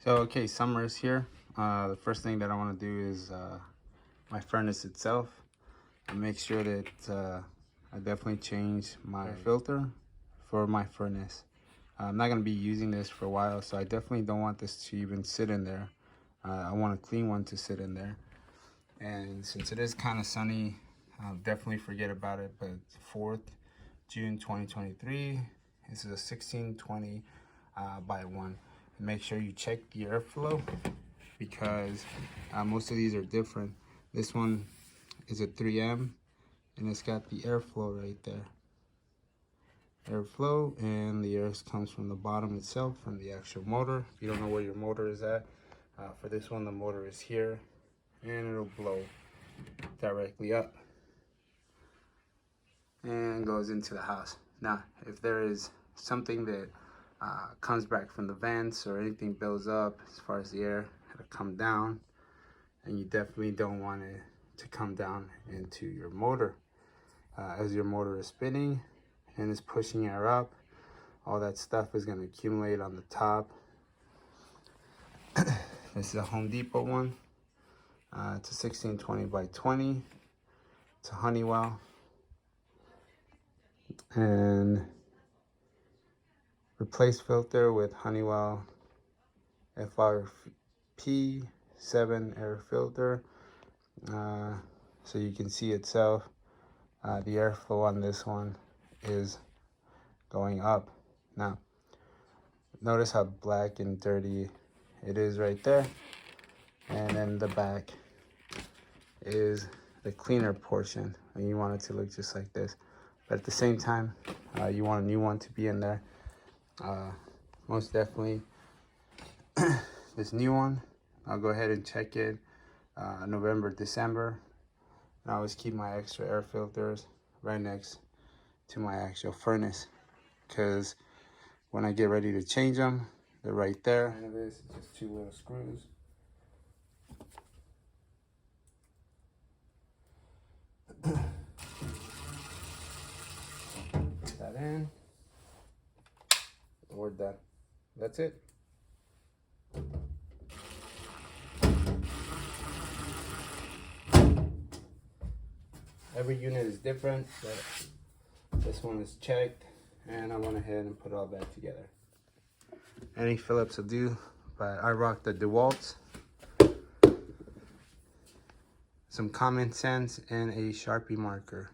So okay, summer is here. The first thing that I want to do is my furnace itself. And make sure that I definitely change my filter for my furnace. I'm not going to be using this for a while, so I definitely don't want this to even sit in there. I want a clean one to sit in there. And since it is kind of sunny, I'll definitely forget about it. But 4th June 2023, this is a 1620 by 1. And make sure you check the airflow, because most of these are different. This one is a 3M, and it's got the airflow right there. Airflow, and the air comes from the bottom itself, from the actual motor. If you don't know where your motor is at, for this one, the motor is here, and it'll blow directly up and goes into the house. Now, if there is something that comes back from the vents or anything builds up as far as the air, it'll come down, and you definitely don't want it to come down into your motor. As your motor is spinning and is pushing air up, all that stuff is going to accumulate on the top. This is a Home Depot one. It's a 1620 by 20. It's a Honeywell. And replace filter with Honeywell FRP 7 air filter. So you can see itself, the airflow on this one is going up. Now, notice how black and dirty it is right there. And then the back is the cleaner portion, and you want it to look just like this. But at the same time, you want a new one to be in there. Most definitely this new one, I'll go ahead and check it November, December. And I always keep my extra air filters right next to my actual furnace, because when I get ready to change them, they're right there. And this is just 2 little screws. Put that in. We're done. That's it. Every unit is different, but this one is checked, and I went ahead and put all that together. Any Phillips will do, but I rock the DeWalt's. Some common sense and a Sharpie marker.